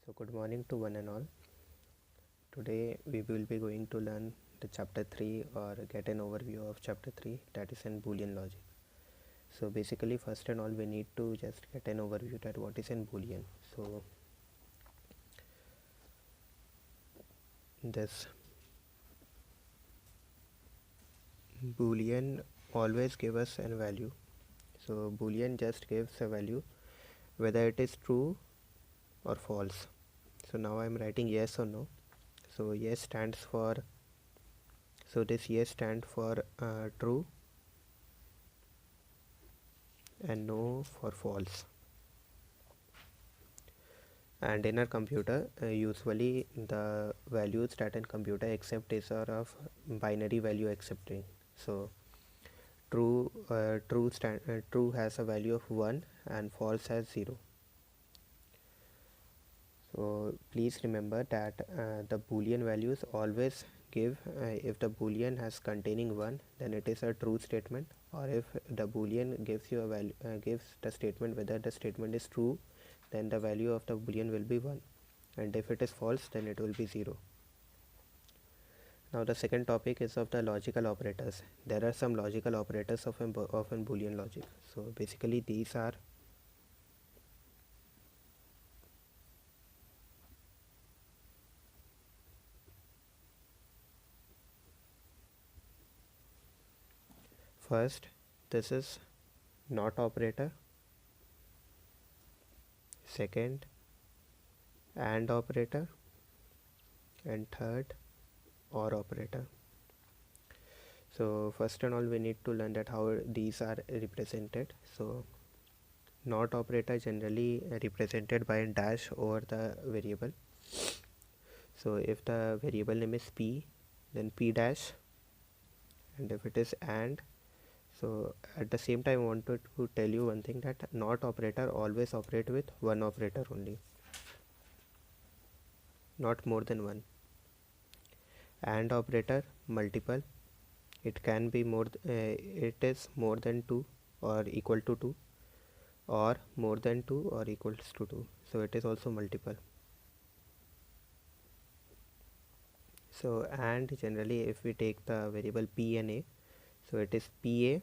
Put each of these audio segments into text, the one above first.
So good morning to one and all. Today we will be going to learn the chapter 3 or get an overview of chapter 3, that is in Boolean logic. So basically first and all we need to just get an overview that what is in Boolean. So this Boolean always give us a value. So Boolean just gives a value whether it is true or false. So now I am writing yes or no. So yes stands for, so this yes stands for true and no for false. And in our computer usually the values that in computer accept is are of binary value accepting. So true has a value of 1 and false has 0. So please remember that the Boolean values always give, if the Boolean has containing 1 then it is a true statement, or if the Boolean gives you a value, gives the statement whether the statement is true, then the value of the Boolean will be 1, and if it is false then it will be 0. Now the second topic is of the logical operators. There are some logical operators of an Boolean logic. So basically these are first, this is not operator, second and operator, and third or operator. So first and all we need to learn that how these are represented. So not operator generally represented by a dash over the variable. So if the variable name is p, then p dash, and if it is and, so at the same time I wanted to tell you one thing, that not operator always operate with one operator only, not more than one. And operator multiple, it can be more, it is more than 2 or equal to 2, or more than 2 or equals to 2, so it is also multiple. So and generally if we take the variable p and a, so it is pa,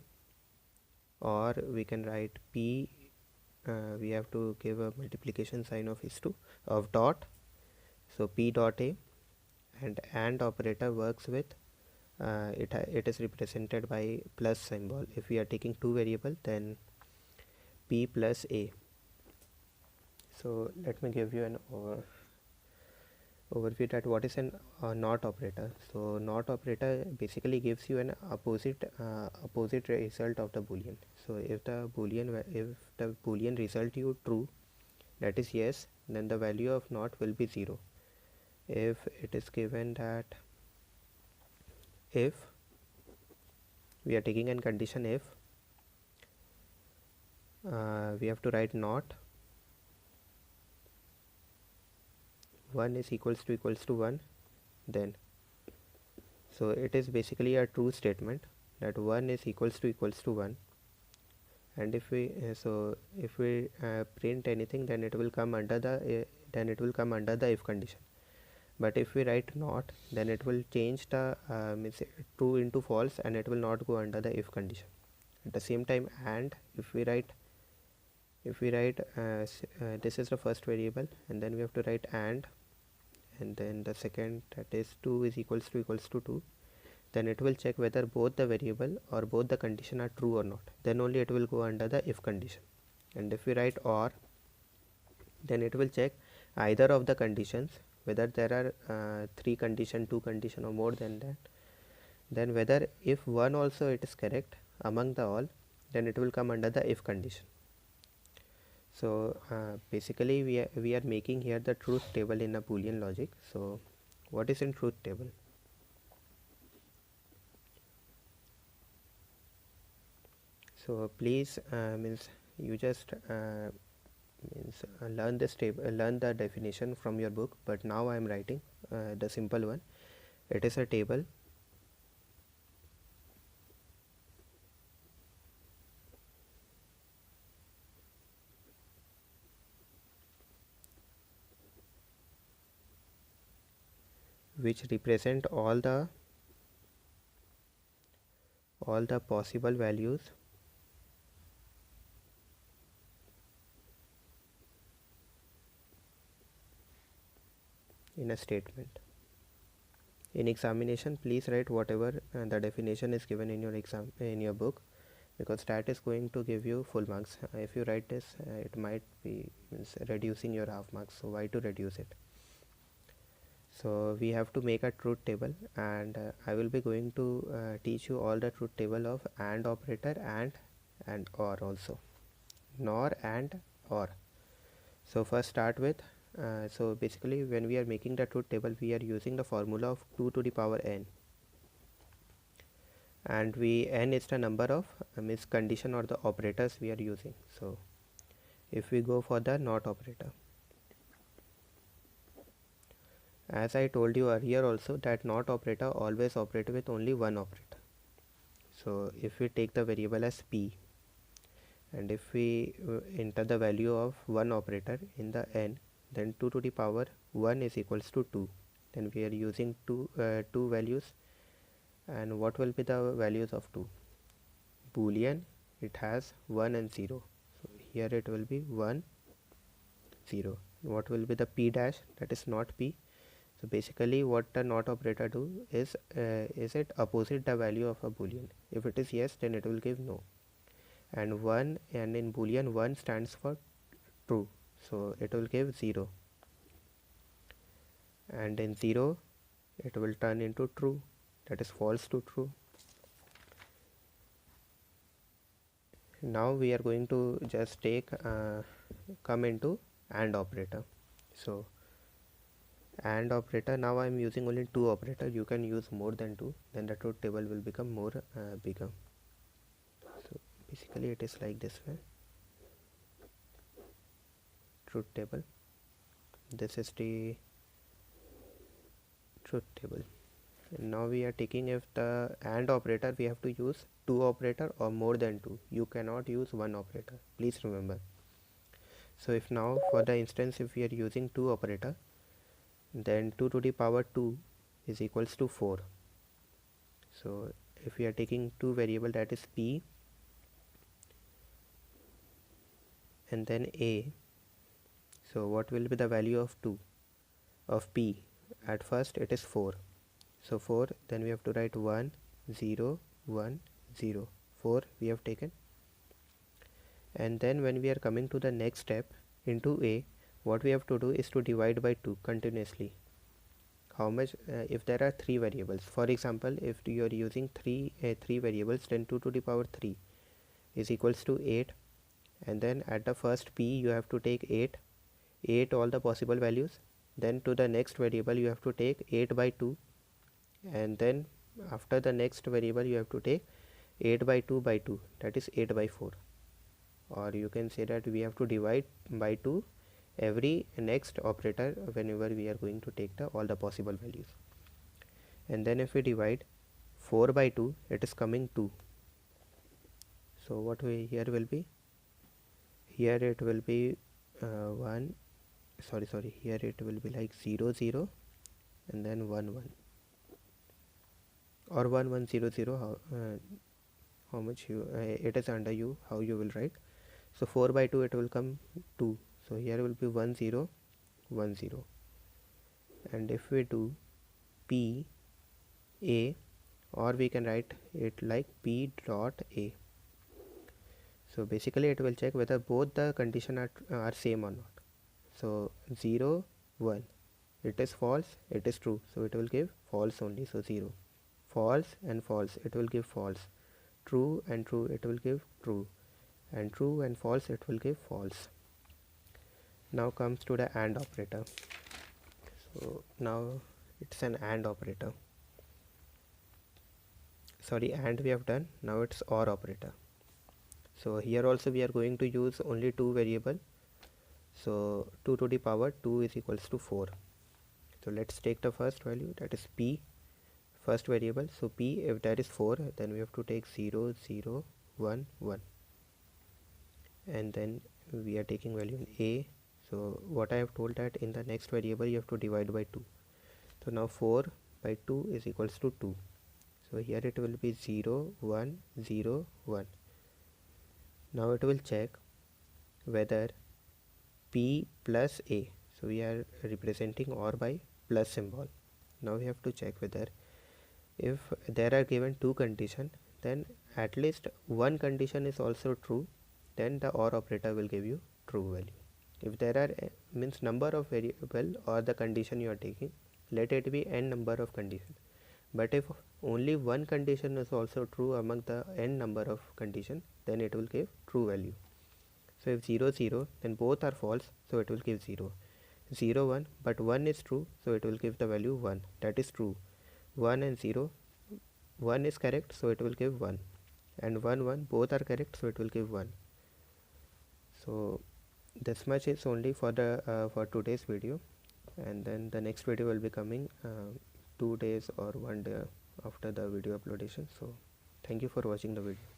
or we can write p, we have to give a multiplication sign of is to of dot, so p dot a. And operator works with it is represented by plus symbol. If we are taking two variable, then p plus a. So let me give you an overview that what is an not operator. So not operator basically gives you an opposite result of the Boolean. So if the Boolean result you true, that is yes, then the value of not will be 0. If it is given that if we are taking a condition, if we have to write not 1 is equals to 1, then so it is basically a true statement that 1 is equals to 1. And if we if we print anything, then it will come under the if condition. But if we write not, then it will change the true into false, and it will not go under the if condition. At the same time, and if we write this is the first variable, and then we have to write and then the second, that is 2 is equals to 2, then it will check whether both the variable or both the condition are true or not, then only it will go under the if condition. And if we write or, then it will check either of the conditions, whether there are 3 condition, 2 condition, or more than that, then whether if one also it is correct among the all, then it will come under the if condition. So basically we are making here the truth table in a Boolean logic. So what is in truth table? So please you just learn this table, learn the definition from your book, but now I am writing the simple one. It is a table which represent all the possible values in a statement. In examination, please write whatever the definition is given in your book, because that is going to give you full marks. If you write this, it might be reducing your half marks. So why to reduce it? So we have to make a truth table, and I will be going to teach you all the truth table of AND operator and OR also, NOR and OR. So first start with so basically when we are making the truth table, we are using the formula of 2 to the power n, and n is the number of means condition or the operators we are using. So if we go for the NOT operator, as I told you earlier also, that NOT operator always operate with only one operator. So if we take the variable as p, and if we enter the value of one operator in the n, then 2 to the power 1 is equals to 2. Then we are using two values, and what will be the values of 2? Boolean, it has 1 and 0, so here it will be 1 0. What will be the p dash? That is not p. So basically what the NOT operator do is it opposite the value of a Boolean? If it is yes, then it will give no. And 1, and in Boolean 1 stands for true, so it will give 0, and in 0 it will turn into true, that is false to true. Now we are going to just take come into AND operator. So AND operator, now I am using only 2 operator. You can use more than 2, then the truth table will become more bigger. So basically it is like this way, truth table. This is the truth table. And now we are taking, if the AND operator, we have to use 2 operator or more than 2. You cannot use 1 operator, please remember. So if now for the instance, if we are using 2 operator, then 2 to the power 2 is equals to 4. So if we are taking 2 variable, that is p and then a, so what will be the value of p? At first it is 4, so 4, then we have to write 1 0 1 0, 4 we have taken. And then when we are coming to the next step into a, what we have to do is to divide by 2 continuously. How much? If there are 3 variables, for example, if you are using 3 variables, then 2 to the power 3 is equals to 8, and then at the first p you have to take 8 all the possible values, then to the next variable you have to take 8 by 2, and then after the next variable you have to take 8 by 2 by 2, that is 8 by 4. Or you can say that we have to divide by 2 every next operator whenever we are going to take all the possible values. And then if we divide 4 by 2, it is coming 2. So what we here will be, here it will be 1 sorry here it will be like 0 0 and then 1 1 or 1 1 0 0, how much you it is under you how you will write. So 4 by 2 it will come 2, so here will be 1 0 1 0. And if we do p a, or we can write it like p dot a, so basically it will check whether both the condition are same or not. So 0 1, it is false, it is true, so it will give false only, so 0. False and false, it will give false. True and true, it will give true, and true and false, it will give false. Now comes to the AND operator. So now it's an AND operator. Sorry, AND we have done, now it's OR operator. So here also we are going to use only 2 variable. So 2 to the power 2 is equals to 4. So let's take the first value, that is p, first variable. So p, if that is 4, then we have to take 0 0 1 1, and then we are taking value in a. So what I have told that in the next variable you have to divide by 2. So now 4 by 2 is equals to 2. So here it will be 0 1 0 1. Now it will check whether p plus a, so we are representing OR by plus symbol. Now we have to check whether if there are given two conditions, then at least one condition is also true, then the OR operator will give you true value. If there are means number of variable or the condition you are taking, let it be n number of conditions. But if only one condition is also true among the n number of condition, then it will give true value. So if 0 0, then both are false, so it will give 0. 0 1, but 1 is true, so it will give the value 1, that is true. 1 and 0, 1 is correct, so it will give 1, and 1 1, both are correct, so it will give 1. So this much is only for the for today's video, and then the next video will be coming 2 days or 1 day after the video uploadation. So thank you for watching the video.